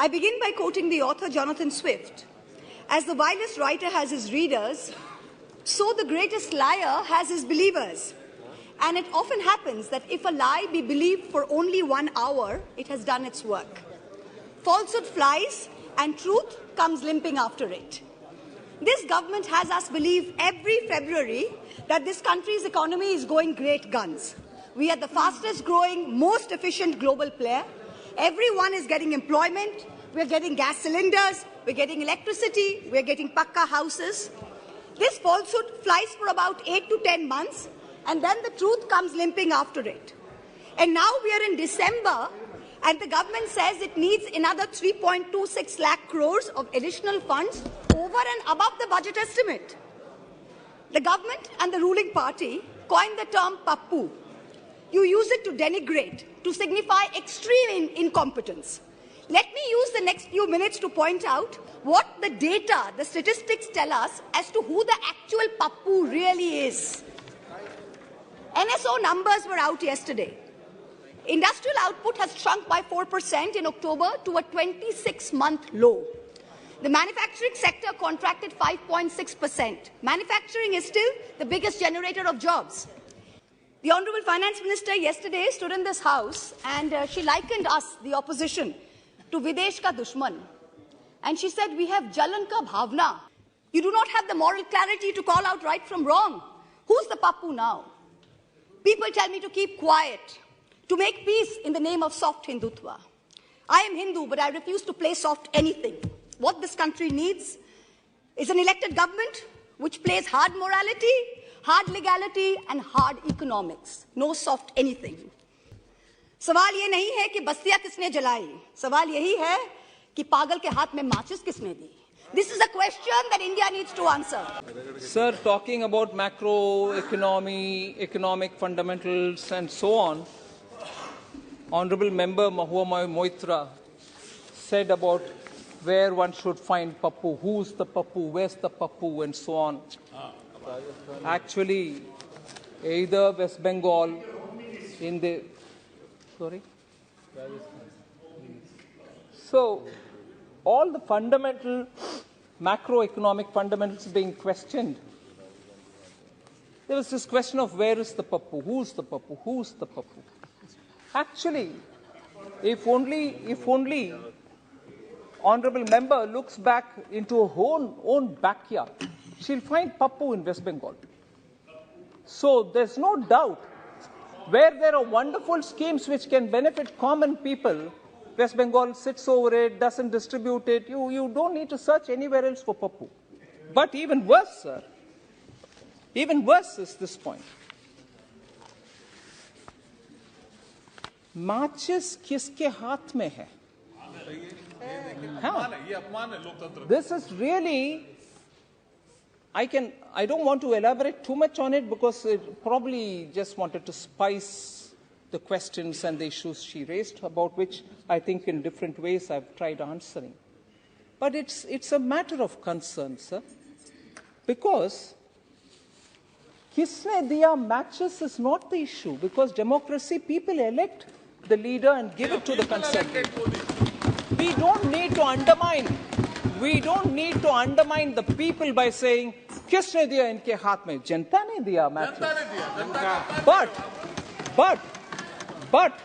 I begin by quoting the author Jonathan Swift. As the vilest writer has his readers, so the greatest liar has his believers. And it often happens that if a lie be believed for only 1 hour, it has done its work. Falsehood flies and truth comes limping after it. This government has us believe every February that this country's economy is going great guns. We are the fastest growing, most efficient global player. Everyone is getting employment. We're getting gas cylinders. We're getting electricity. We're getting pakka houses. This falsehood flies for about 8 to 10 months, and then the truth comes limping after it. And now we are in December, and the government says it needs another 3.26 lakh crores of additional funds over and above the budget estimate. The government and the ruling party coined the term pappu. You use it to denigrate, to signify extreme incompetence. Let me use the next few minutes to point out what the data, the statistics tell us as to who the actual pappu really is. NSO numbers were out yesterday. Industrial output has shrunk by 4% in October to a 26-month low. The manufacturing sector contracted 5.6%. Manufacturing is still the biggest generator of jobs. The Honourable Finance Minister yesterday stood in this House and she likened us, the opposition, to Videsh ka dushman. And she said, we have Jalan ka bhavna. You do not have the moral clarity to call out right from wrong. Who's the pappu now? People tell me to keep quiet, to make peace in the name of soft Hindutva. I am Hindu, but I refuse to play soft anything. What this country needs is an elected government which plays hard morality, hard legality and hard economics. No soft anything. सवाल ये नहीं है कि बस्तियां किसने जलाई. सवाल यही है कि पागल के हाथ में माचिस किसने दी. This is a question that India needs to answer. Sir, talking about macro economy, economic fundamentals and so on, Honourable Member Mahua Moitra said about where one should find pappu, who's the pappu, where's the pappu and so on. Actually, either West Bengal in the... Sorry? So, all the fundamental macroeconomic fundamentals being questioned. There was this question of where is the pappu, who's the pappu, who's the pappu. Actually, if only Honourable Member looks back into her own backyard, she'll find pappu in West Bengal. So there's no doubt, where there are wonderful schemes which can benefit common people, West Bengal sits over it, doesn't distribute it. You don't need to search anywhere else for pappu. But even worse, sir, even worse is this point. Matches kiske haath mein hai? This is really, I don't want to elaborate too much on it because it probably just wanted to spice the questions and the issues she raised, about which I think in different ways I've tried answering. But it's a matter of concern, sir, because kisne diya matches is not the issue, because democracy, people elect the leader and give it to the concerned leader. We don't need to undermine the people by saying, kisne diya inke haath mein? Janta ne diya matches. But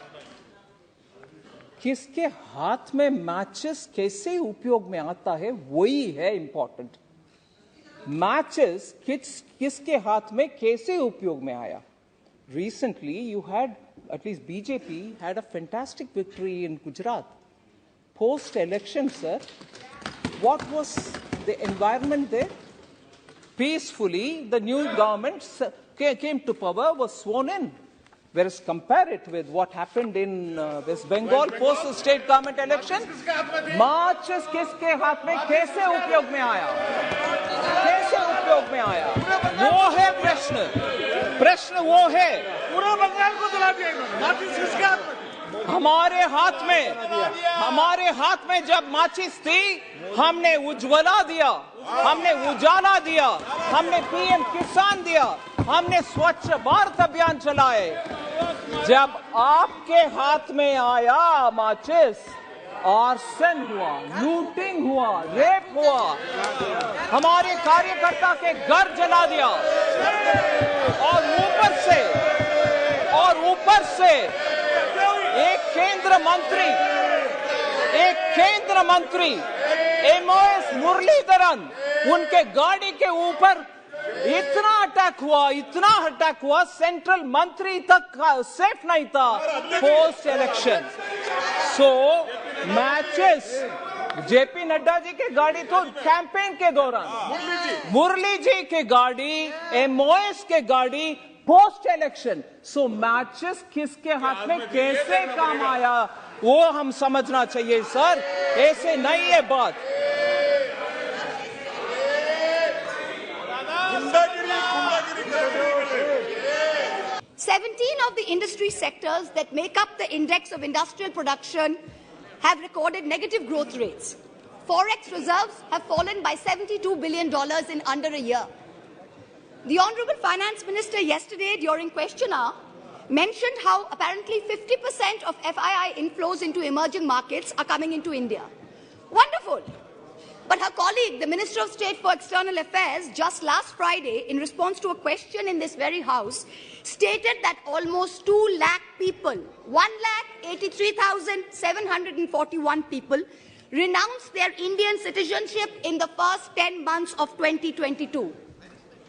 किसके हाथ में matches कैसे उपयोग में आता है वही है इंपॉर्टेंट. मैचेस किसके हाथ में कैसे उपयोग में आया. Recently you had, at least BJP had a fantastic victory in Gujarat. Post election, sir, what was the environment there? Peacefully the new government came to power, was sworn in. Whereas compare it with what happened in West Bengal post the state government election, matches किसके हाथ में कैसे उपयोग में आया? कैसे उपयोग में आया? वो है प्रश्न वो है. पूरा बंगाल को दिला दिया माचिस किसके हाथ में? हमारे हाथ में जब माचिस थी, हमने उज्ज्वला दिया, हमने उजाला दिया, हमने पीएम किसान दिया, हमने स्वच्छ भारत अभियान चलाए. जब आपके हाथ में आया माचिस, आर्सन हुआ, लूटिंग हुआ, रेप हुआ, हमारे कार्यकर्ता के घर जला दिया, और ऊपर से एक केंद्र मंत्री MOS मुरलीधरन, उनके गाड़ी के ऊपर इतना अटैक हुआ, सेंट्रल मंत्री तक सेफ नहीं था पोस्ट इलेक्शन। सो मैचेस, जेपी नड्डा जी की गाड़ी तो कैंपेन के दौरान, मुरली जी की गाड़ी, MOS के गाड़ी पोस्ट इलेक्शन। सो मैचेस किसके हाथ में कैसे काम आया, वो हम समझना चाहिए सर, ऐसे नहीं है बात। 17 of the industry sectors that make up the index of industrial production have recorded negative growth rates. Forex reserves have fallen by $72 billion in under a year. The Honorable Finance Minister yesterday during question hour mentioned how apparently 50% of FII inflows into emerging markets are coming into India. Wonderful. But her colleague, the Minister of State for External Affairs, just last Friday, in response to a question in this very House, stated that almost 2 lakh people, 1,83,741 people, renounced their Indian citizenship in the first 10 months of 2022.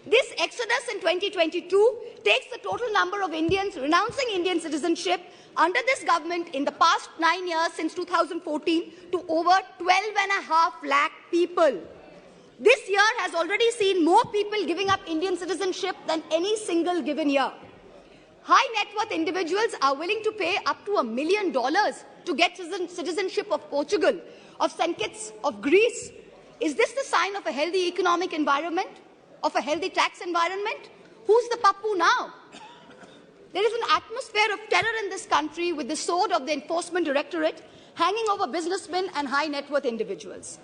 This exodus in 2022 takes the total number of Indians renouncing Indian citizenship under this government in the past 9 years since 2014 to over 12.5 lakh people. This year has already seen more people giving up Indian citizenship than any single given year. High net worth individuals are willing to pay up to $1 million to get citizenship of Portugal, of St. Kitts, of Greece. Is this the sign of a healthy economic environment? Of a healthy tax environment? Who's the pappu now? There is an atmosphere of terror in this country with the sword of the Enforcement Directorate hanging over businessmen and high net worth individuals.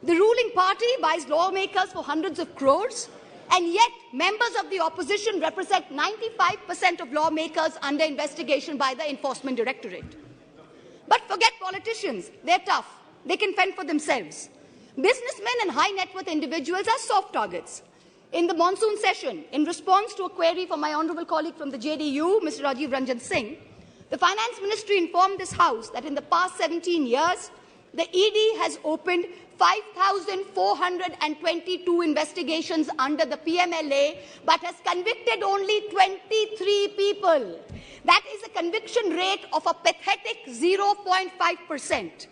The ruling party buys lawmakers for hundreds of crores, and yet members of the opposition represent 95% of lawmakers under investigation by the Enforcement Directorate. But forget politicians. They're tough. They can fend for themselves. Businessmen and high net worth individuals are soft targets. In the monsoon session, in response to a query from my honourable colleague from the JDU, Mr. Rajiv Ranjan Singh, the Finance Ministry informed this House that in the past 17 years, the ED has opened 5,422 investigations under the PMLA, but has convicted only 23 people. That is a conviction rate of a pathetic 0.5%.